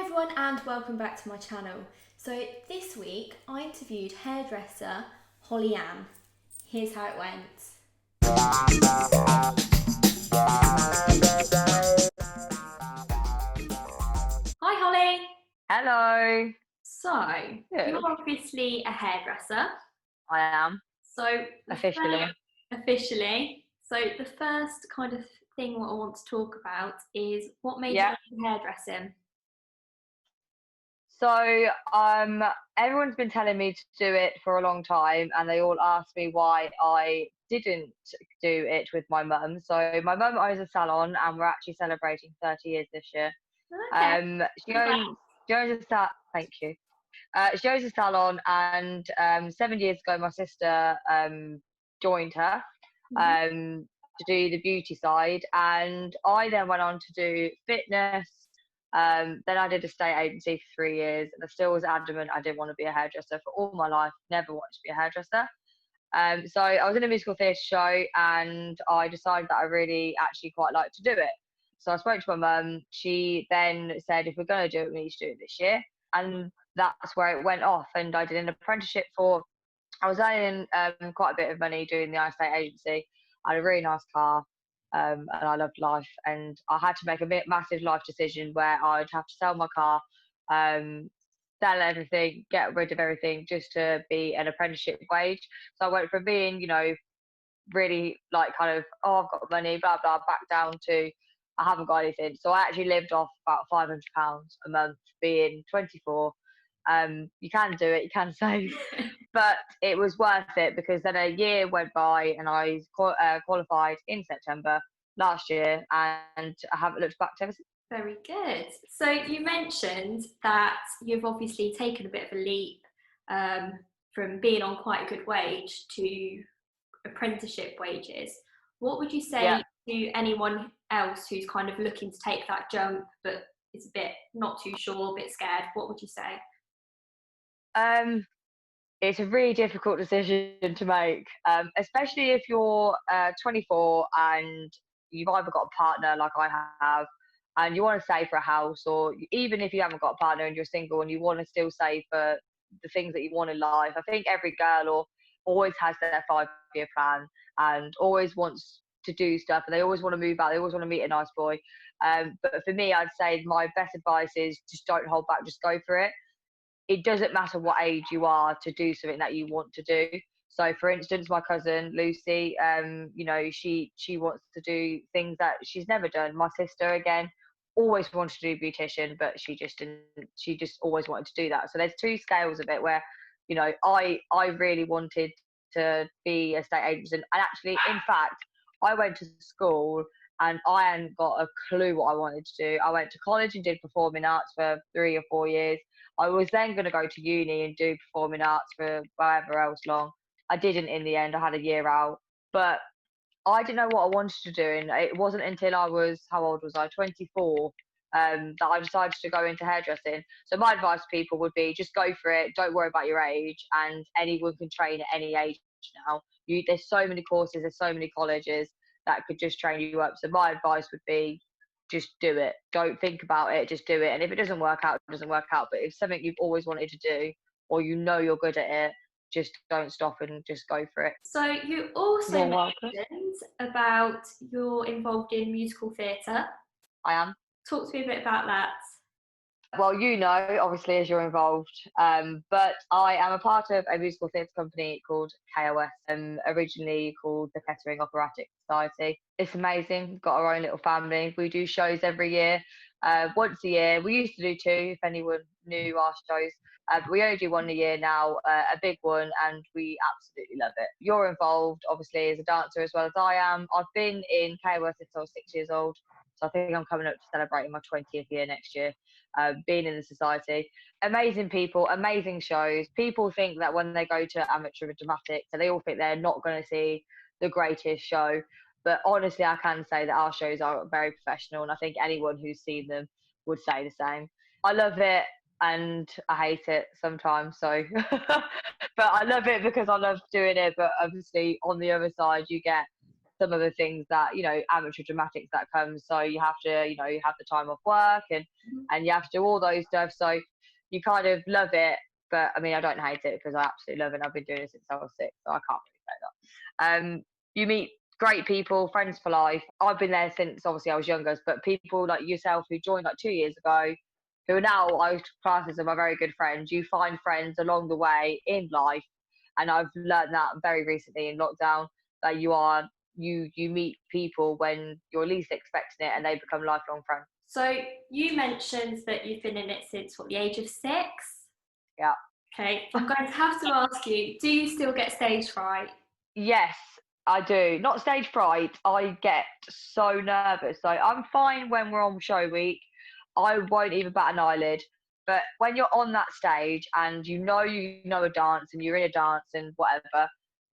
everyone and welcome back to my channel. So this week I interviewed hairdresser Hollie Ann. Here's how it went. Hi Hollie. Hello. So Good. you're obviously a hairdresser. I am. So Officially. So the first kind of thing what I want to talk about is what made you Yeah. into hairdressing? So everyone's been telling me to do it for a long time, and they all ask me why I didn't do it with my mum. So my mum owns a salon, and we're actually celebrating 30 years this year. Okay. She owns a thank you. She owns a salon, and 7 years ago, my sister joined her to do the beauty side, and I then went on to do fitness. Then I did a state agency for 3 years, and I still was adamant I didn't want to be a hairdresser for all my life. Never wanted to be a hairdresser. So I was in a musical theatre show, and I decided that I really actually quite like to do it. So I spoke to my mum. She then said, if we're going to do it, we need to do it this year. And that's where it went off. And I did an apprenticeship I was earning quite a bit of money doing the estate agency. I had a really nice car, and I loved life. And I had to make a massive life decision where I'd have to sell my car, um, sell everything, get rid of everything just to be an apprenticeship wage. So I went from being, really like kind of, oh, I've got money, blah, blah, back down to I haven't got anything. So I actually lived off about £500 a month being 24. You can do it, you can save, but it was worth it because then a year went by and I qualified in September last year, and I haven't looked back ever since. Very good. So you mentioned that you've obviously taken a bit of a leap from being on quite a good wage to apprenticeship wages. What would you say Yeah. to anyone else who's kind of looking to take that jump but is a bit not too sure, a bit scared? What would you say? It's a really difficult decision to make, especially if you're 24 and you've either got a partner like I have, and you want to save for a house, or even if you haven't got a partner and you're single and you want to still save for the things that you want in life. I think every girl always has their 5-year plan and always wants to do stuff, and they always want to move out. They always want to meet a nice boy. But for me, I'd say my best advice is just don't hold back. Just go for it. It doesn't matter what age you are to do something that you want to do. So, for instance, my cousin Lucy, she wants to do things that she's never done. My sister, again, always wanted to do beautician, but she just didn't. She just always wanted to do that. So there's two scales of it where, I really wanted to be a state agent, and actually, in fact, I went to school and I hadn't got a clue what I wanted to do. I went to college and did performing arts for 3 or 4 years. I was then going to go to uni and do performing arts for however else long. I didn't in the end. I had a year out, but I didn't know what I wanted to do, and it wasn't until I was, how old was I? 24, that I decided to go into hairdressing. So my advice to people would be just go for it. Don't worry about your age, and anyone can train at any age now. There's so many courses, there's so many colleges that could just train you up. So my advice would be just do it. Don't think about it, just do it. And if it doesn't work out, it doesn't work out. But if it's something you've always wanted to do, or you're good at it, just don't stop and just go for it. So you also mentioned about you're involved in musical theatre. I am. Talk to me a bit about that. Well, obviously, as you're involved, but I am a part of a musical theatre company called KOS, originally called the Kettering Operatic Society. It's amazing. We've got our own little family. We do shows every year, once a year. We used to do two, if anyone knew our shows. But we only do one a year now, a big one, and we absolutely love it. You're involved, obviously, as a dancer as well as I am. I've been in KOS since I was 6 years old, so I think I'm coming up to celebrating my 20th year next year. Being in the society. Amazing people, amazing shows. People think that when they go to amateur dramatics, so they all think they're not going to see the greatest show. But honestly, I can say that our shows are very professional, and I think anyone who's seen them would say the same. I love it and I hate it sometimes. So, but I love it because I love doing it. But obviously, on the other side, you get some of the things that, amateur dramatics that comes. So you have to, you have the time off work, and you have to do all those stuff. So you kind of love it. But I mean, I don't hate it because I absolutely love it. I've been doing it since I was 6, so I can't really say that. You meet great people, friends for life. I've been there since obviously I was younger, but people like yourself who joined like 2 years ago, who are now I would class as my very good friends. You find friends along the way in life, and I've learned that very recently in lockdown, that you meet people when you're least expecting it, and they become lifelong friends. So you mentioned that you've been in it since what, the age of 6? Yeah. Okay, I'm going to have to ask you, do you still get stage fright? Yes, I do. Not stage fright. I get so nervous. So I'm fine when we're on show week. I won't even bat an eyelid. But when you're on that stage and you know a dance and you're in a dance and whatever,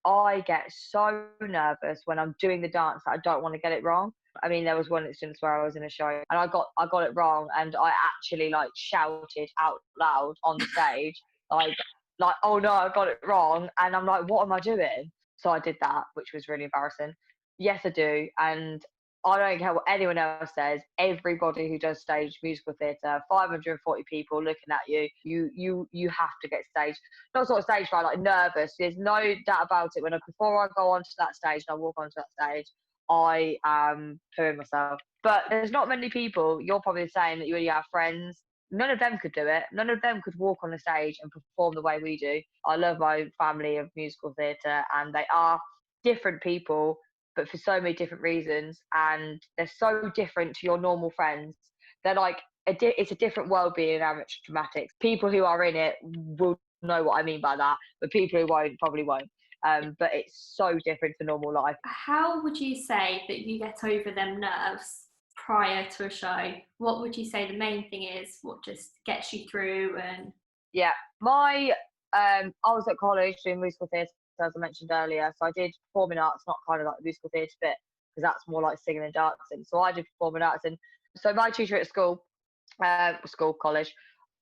I get so nervous when I'm doing the dance that I don't want to get it wrong. I mean, there was one instance where I was in a show and I got it wrong, and I actually like shouted out loud on the stage, like, oh no, I got it wrong, and I'm like, what am I doing? So I did that, which was really embarrassing. Yes, I do, and I don't care what anyone else says. Everybody who does stage musical theatre, 540 people looking at you, you have to get stage. Not sort of stage fright, like nervous. There's no doubt about it. Before I go onto that stage and I walk onto that stage, I am pooing myself. But there's not many people. You're probably saying that you only have friends. None of them could do it. None of them could walk on a stage and perform the way we do. I love my family of musical theatre, and they are different people, but for so many different reasons, and they're so different to your normal friends. They're like it's a different world being in amateur dramatics. People who are in it will know what I mean by that, but people who won't probably won't. But it's so different to normal life. How would you say that you get over them nerves prior to a show? What would you say the main thing is? What just gets you through? And yeah, I was at college doing musical theatre, as I mentioned earlier. So I did performing arts, not kind of like the musical theatre bit, because that's more like singing and dancing. So I did performing arts, and so my teacher at college,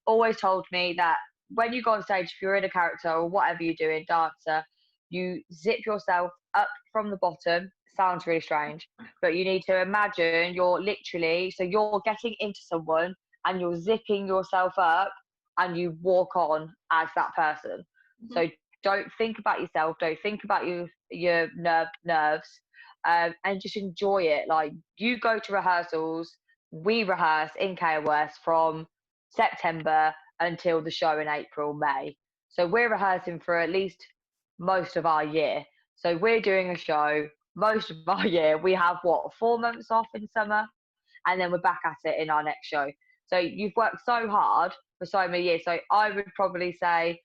always told me that when you go on stage, if you're in a character or whatever you're doing, dancer, you zip yourself up from the bottom. Sounds really strange, but you need to imagine you're getting into someone and you're zipping yourself up and you walk on as that person. Mm-hmm. So don't think about yourself, don't think about your nerves, and just enjoy it. Like, you go to rehearsals, we rehearse in KOS from September until the show in April, May. So we're rehearsing for at least most of our year. So we're doing a show most of our year. We have 4 months off in summer, and then we're back at it in our next show. So you've worked so hard for so many years. So I would probably say,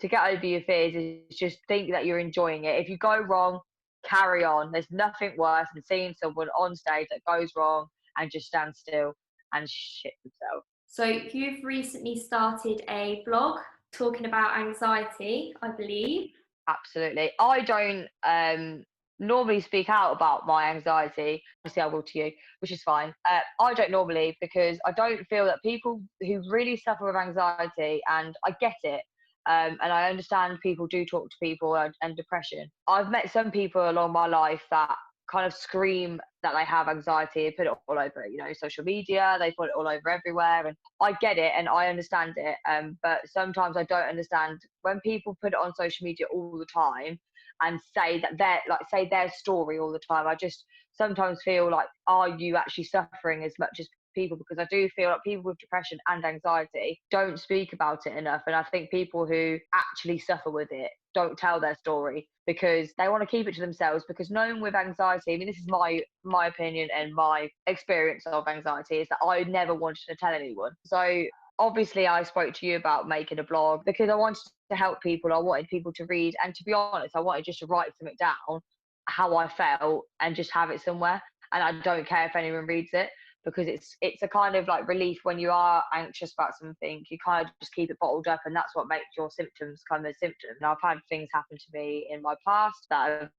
to get over your fears, is just think that you're enjoying it. If you go wrong, carry on. There's nothing worse than seeing someone on stage that goes wrong and just stand still and shit themselves. So you've recently started a blog talking about anxiety, I believe. Absolutely. I don't normally speak out about my anxiety. Obviously I will to you, which is fine. I don't normally, because I don't feel that people who really suffer with anxiety, and I get it, and I understand people do talk to people and depression. I've met some people along my life that kind of scream that they have anxiety and put it all over, social media. They put it all over everywhere, and I get it and I understand it. But sometimes I don't understand when people put it on social media all the time and say that say their story all the time. I just sometimes feel like, are you actually suffering as much as people? Because I do feel like people with depression and anxiety don't speak about it enough, and I think people who actually suffer with it don't tell their story because they want to keep it to themselves. Because no one with anxiety, I mean, this is my opinion and my experience of anxiety, is that I never wanted to tell anyone. So obviously I spoke to you about making a blog because I wanted to help people. I wanted people to read, and to be honest, I wanted just to write something down, how I felt, and just have it somewhere. And I don't care if anyone reads it, because it's a kind of like relief when you are anxious about something. You kind of just keep it bottled up, and that's what makes your symptoms kind of symptoms. And I've had things happen to me in my past that have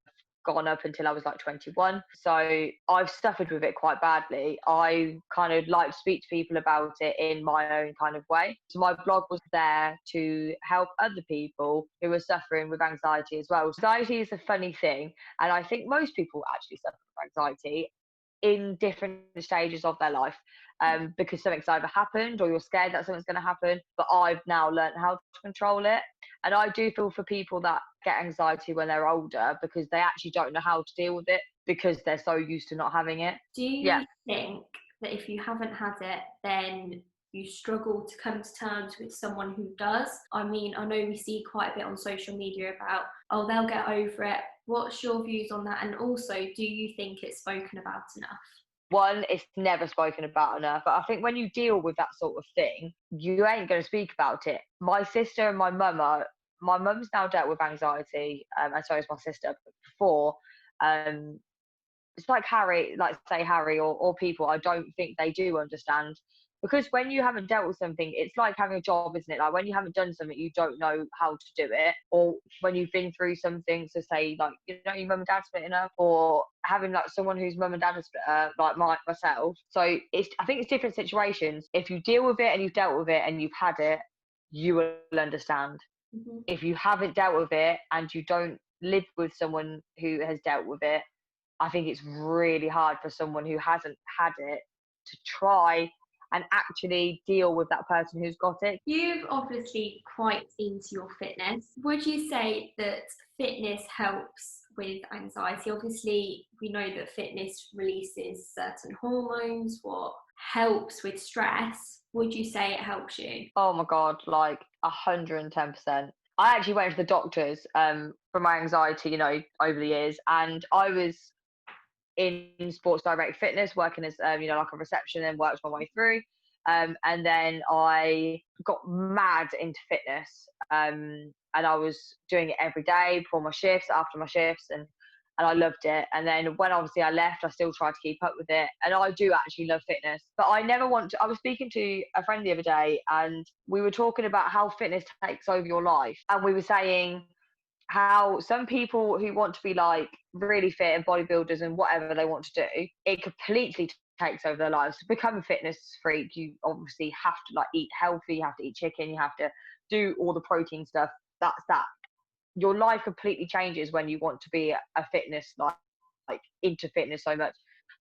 gone up until I was like 21. So I've suffered with it quite badly. I kind of like to speak to people about it in my own kind of way. So my blog was there to help other people who are suffering with anxiety as well. Anxiety is a funny thing, and I think most people actually suffer with anxiety in different stages of their life, because something's either happened or you're scared that something's going to happen. But I've now learned how to control it. And I do feel for people that get anxiety when they're older because they actually don't know how to deal with it because they're so used to not having it. Do you think that if you haven't had it, then you struggle to come to terms with someone who does? I mean, I know we see quite a bit on social media about, oh, they'll get over it. What's your views on that? And also, do you think it's spoken about enough? One, it's never spoken about enough. But I think when you deal with that sort of thing, you ain't going to speak about it. My sister and my mum's now dealt with anxiety, and so is my sister. But before, it's like Harry, like say Harry or people, I don't think they do understand. Because when you haven't dealt with something, it's like having a job, isn't it? Like when you haven't done something, you don't know how to do it. Or when you've been through something, so say like, you know, your mum and dad splitting up, or having like someone whose mum and dad has split up, like myself. So I think it's different situations. If you deal with it and you've dealt with it and you've had it, you will understand. Mm-hmm. If you haven't dealt with it and you don't live with someone who has dealt with it, I think it's really hard for someone who hasn't had it to try and actually deal with that person who's got it. You've obviously quite into your fitness. Would you say that fitness helps with anxiety? Obviously, we know that fitness releases certain hormones, what helps with stress. Would you say it helps you? Oh my God, like 110%. I actually went to the doctors for my anxiety, you know, over the years, and I was in Sports Direct Fitness, working as you know, like a reception, and worked my way through. And then I got mad into fitness, and I was doing it every day before my shifts, after my shifts, and I loved it. And then when obviously I left, I still tried to keep up with it, and I do actually love fitness. But I never want to. I was speaking to a friend the other day, and we were talking about how fitness takes over your life, and we were saying how some people who want to be like really fit and bodybuilders and whatever they want to do, it completely takes over their lives. To become a fitness freak, you obviously have to like eat healthy, you have to eat chicken, you have to do all the protein stuff. That's that. Your life completely changes when you want to be a fitness, like into fitness so much.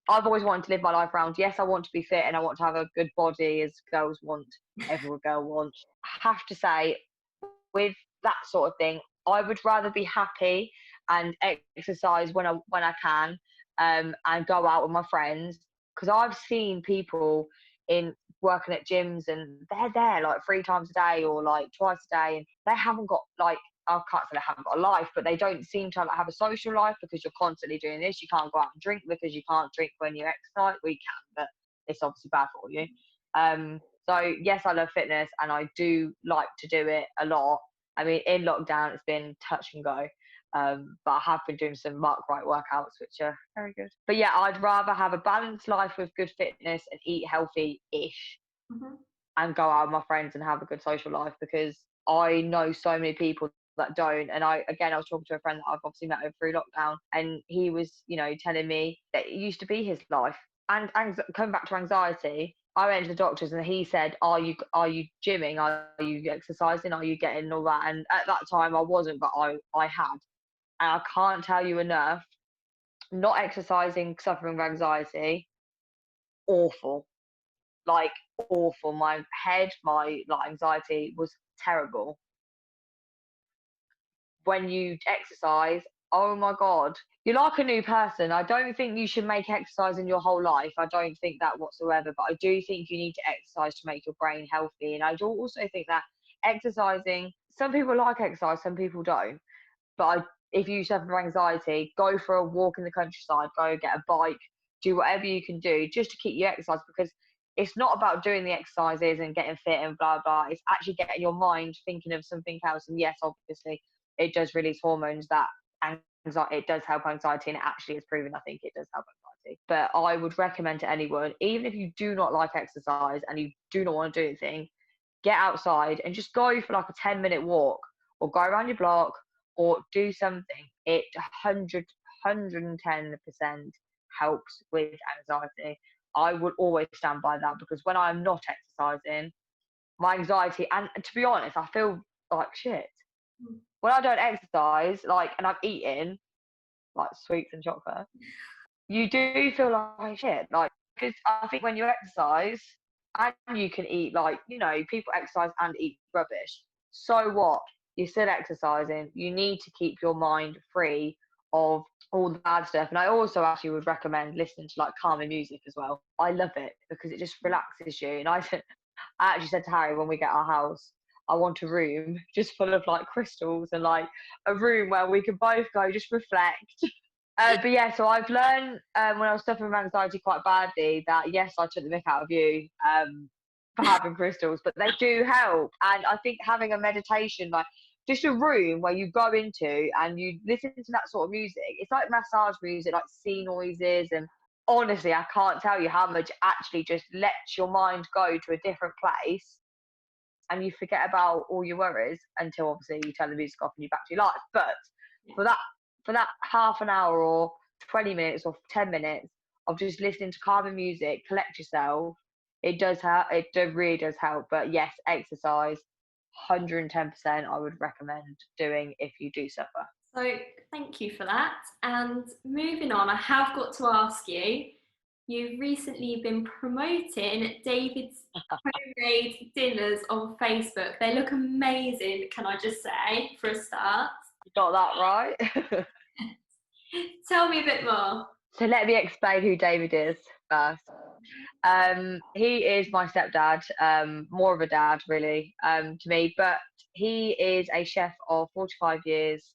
I've always wanted to live my life around, yes, I want to be fit and I want to have a good body as girls want, every girl wants. I have to say, with that sort of thing, I would rather be happy and exercise when I can, and go out with my friends, because I've seen people in working at gyms and they're there like 3 times a day or like twice a day, and they haven't got like, I can't say they haven't got a life, but they don't seem to have a social life because you're constantly doing this. You can't go out and drink because you can't drink when you exercise. We can, but it's obviously bad for you. So yes, I love fitness and I do like to do it a lot. I mean, in lockdown, it's been touch and go. But I have been doing some Mark Wright workouts, which are very good. But yeah, I'd rather have a balanced life with good fitness and eat healthy-ish, Mm-hmm. and go out with my friends and have a good social life, because I know so many people that don't. And I was talking to a friend that I've obviously met over through lockdown, and he was, you know, telling me that it used to be his life. And coming back to anxiety, I went to the doctors and he said, are you gymming? Are you exercising? Are you getting all that? And at that time I wasn't, but I had. And I can't tell you enough, not exercising, suffering with anxiety, awful. Like awful. My head, my like anxiety was terrible. When you exercise, oh my God, you're like a new person. I don't think you should make exercise in your whole life. I don't think that whatsoever, but I do think you need to exercise to make your brain healthy. And I do also think that exercising, some people like exercise, some people don't. But if you suffer from anxiety, go for a walk in the countryside, go get a bike, do whatever you can do just to keep you exercise, because it's not about doing the exercises and getting fit and blah, blah. It's actually getting your mind thinking of something else. And yes, obviously, it does release hormones that anxiety, it does help anxiety, and it actually is proven, I think it does help anxiety. But I would recommend to anyone, even if you do not like exercise and you do not want to do anything, get outside and just go for like a 10-minute walk, or go around your block, or do something. It 110% helps with anxiety. I would always stand by that, because when I'm not exercising, my anxiety, and to be honest, I feel like shit. When I don't exercise, like, and I'm eating like sweets and chocolate, you do feel like shit. Like, because I think when you exercise and you can eat, like, people exercise and eat rubbish. So what? You're still exercising. You need to keep your mind free of all the bad stuff. And I also actually would recommend listening to like calming music as well. I love it because it just relaxes you. And I actually said to Harry when we get our house, I want a room just full of like crystals, and like a room where we can both go just reflect. But yeah, so I've learned when I was suffering from anxiety quite badly that yes, I took the mick out of you for having crystals, but they do help. And I think having a meditation, like just a room where you go into and you listen to that sort of music, it's like massage music, like sea noises. And honestly, I can't tell you how much actually just lets your mind go to a different place, and you forget about all your worries until obviously you turn the music off and you're back to your life. But for that half an hour or 20 minutes or 10 minutes of just listening to calming music, collect yourself, it does help. Really does help. But yes, exercise, 110% I would recommend doing if you do suffer. So thank you for that. And moving on, I have got to ask you, you've recently been promoting David's homemade dinners on Facebook. They look amazing, can I just say, for a start? You got that right. Tell me a bit more. So let me explain who David is first. He is my stepdad, more of a dad really, to me, but he is a chef of 45 years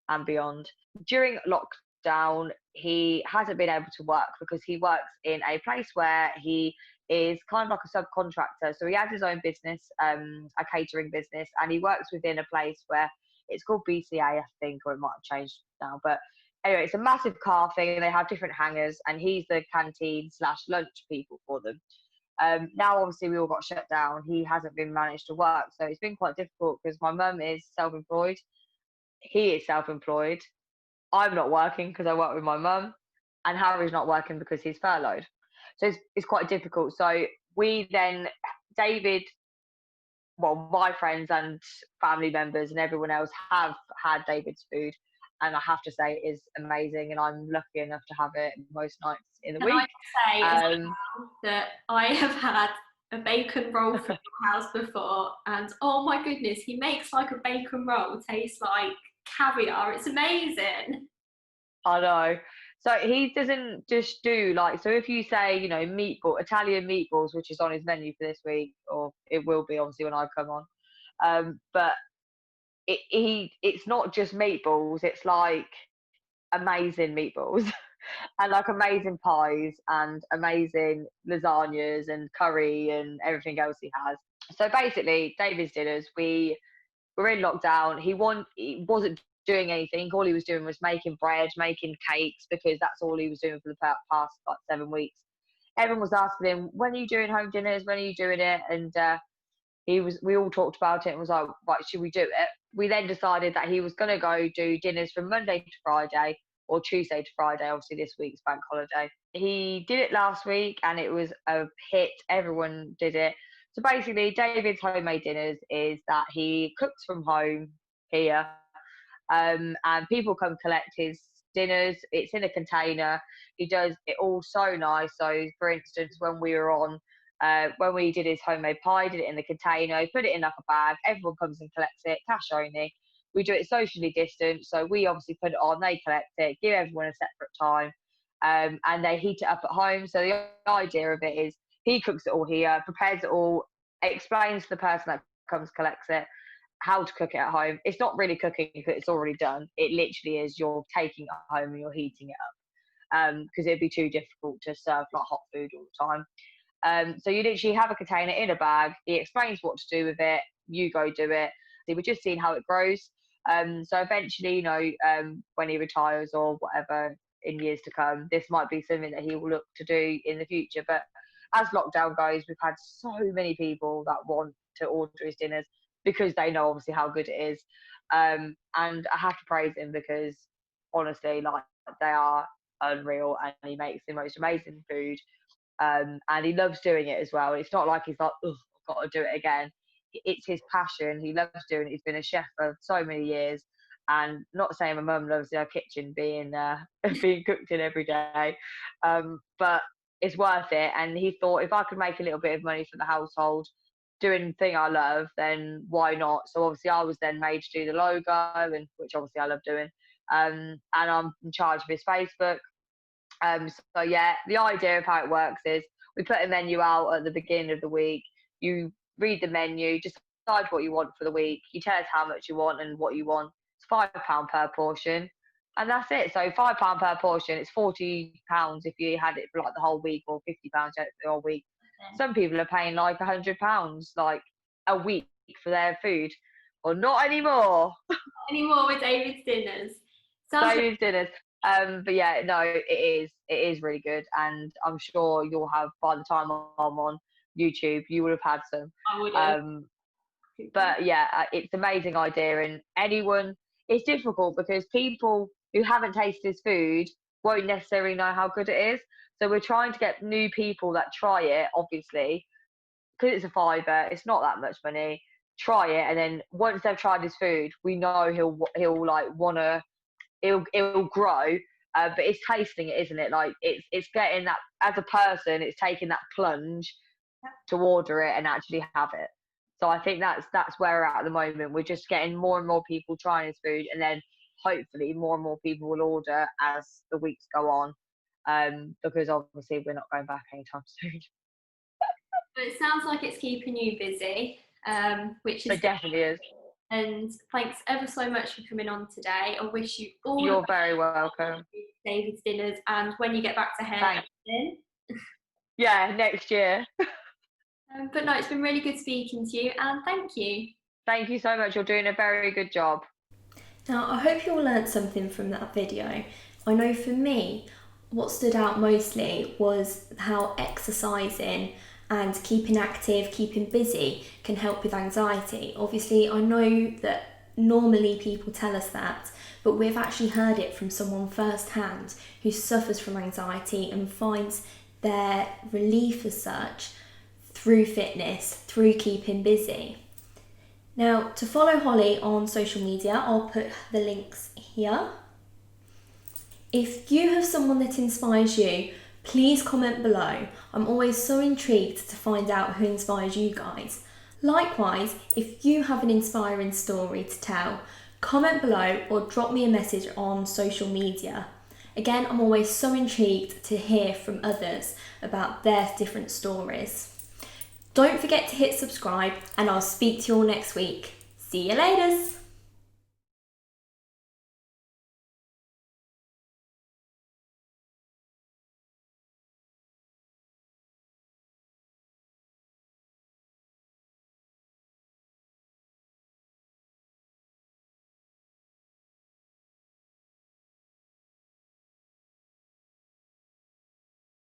and beyond. During lockdown, he hasn't been able to work because he works in a place where he is kind of like a subcontractor. So he has his own business, a catering business, and he works within a place where it's called BCA, I think, or it might have changed now. But anyway, it's a massive car thing, and they have different hangars, and he's the canteen slash lunch people for them. Now, obviously, we all got shut down. He hasn't been managed to work, so it's been quite difficult because my mum is self-employed. He is self-employed. I'm not working because I work with my mum, and Harry's not working because he's furloughed. So it's quite difficult. So we then, David, well, my friends and family members and everyone else have had David's food, and I have to say it is amazing, and I'm lucky enough to have it most nights in the Can week. I say as well that I have had a bacon roll from your house before, and oh my goodness, he makes like a bacon roll taste like caviar. It's amazing. I know. So he doesn't just do like, so if you say, Italian meatballs, which is on his menu for this week, or it will be obviously when I come on, but it's not just meatballs, it's like amazing meatballs and like amazing pies and amazing lasagnas and curry and everything else he has. So basically, David's dinners, we were in lockdown. He wasn't doing anything. All he was doing was making bread, making cakes, because that's all he was doing for the past like 7 weeks. Everyone was asking him, when are you doing home dinners? When are you doing it? And we all talked about it and was like, right, should we do it? We then decided that he was going to go do dinners from Monday to Friday, or Tuesday to Friday. Obviously, this week's bank holiday. He did it last week and it was a hit. Everyone did it. So basically, David's homemade dinners is that he cooks from home here, and people come collect his dinners. It's in a container. He does it all so nice. So, for instance, when we did his homemade pie, did it in the container, put it in like a bag. Everyone comes and collects it, cash only. We do it socially distant, so we obviously put it on, they collect it, give everyone a separate time, and they heat it up at home. So the idea of it is he cooks it all here, prepares it all, explains to the person that comes collects it how to cook it at home. It's not really cooking because it's already done. It literally is you're taking it home and you're heating it up, because it'd be too difficult to serve like hot food all the time. So you literally have a container in a bag. He explains what to do with it. You go do it. So we're just seeing how it grows. So eventually, when he retires or whatever in years to come, this might be something that he will look to do in the future. But as lockdown goes, we've had so many people that want to order his dinners because they know obviously how good it is. And I have to praise him because honestly, like they are unreal, and he makes the most amazing food. And he loves doing it as well. It's not like he's like, oh, I've got to do it again. It's his passion. He loves doing it. He's been a chef for so many years. And not saying my mum loves her kitchen being being cooked in every day, but it's worth it. And he thought, if I could make a little bit of money for the household doing the thing I love, then why not? So obviously I was then made to do the logo, and which obviously I love doing. And I'm in charge of his Facebook. So yeah, the idea of how it works is we put a menu out at the beginning of the week. You read the menu, decide what you want for the week. You tell us how much you want and what you want. It's £5 per portion, and that's it. So £5 per portion. It's £40 if you had it for like the whole week, or £50 for the whole week. Some people are paying like £100 like a week for their food. Well, not anymore. Not anymore with David's dinners. David's dinners. But yeah, no, it is really good, and I'm sure you'll have, by the time I'm on YouTube, you would have had some. I would have. But yeah, it's an amazing idea, and it's difficult because people who haven't tasted his food won't necessarily know how good it is. So we're trying to get new people that try it, obviously, because it's a fiver, it's not that much money. Try it, and then once they've tried his food, we know he'll like wanna. It'll grow, but it's tasting it, isn't it? Like it's getting that, as a person, it's taking that plunge to order it and actually have it. So I think that's where we're at the moment. We're just getting more and more people trying his food, and then hopefully more and more people will order as the weeks go on, because obviously we're not going back anytime soon. But it sounds like it's keeping you busy, which is It definitely is. And thanks ever so much for coming on today. I wish you all. You're very welcome. David's dinners, and when you get back to hairdressing. Yeah, next year. But no, it's been really good speaking to you, and thank you. Thank you so much. You're doing a very good job. Now, I hope you all learnt something from that video. I know for me, what stood out mostly was how exercising and keeping active, keeping busy can help with anxiety. Obviously, I know that normally people tell us that, but we've actually heard it from someone firsthand who suffers from anxiety and finds their relief as such through fitness, through keeping busy. Now, to follow Hollie on social media, I'll put the links here. If you have someone that inspires you, please comment below. I'm always so intrigued to find out who inspires you guys. Likewise, if you have an inspiring story to tell, comment below or drop me a message on social media. Again, I'm always so intrigued to hear from others about their different stories. Don't forget to hit subscribe, and I'll speak to you all next week. See you later.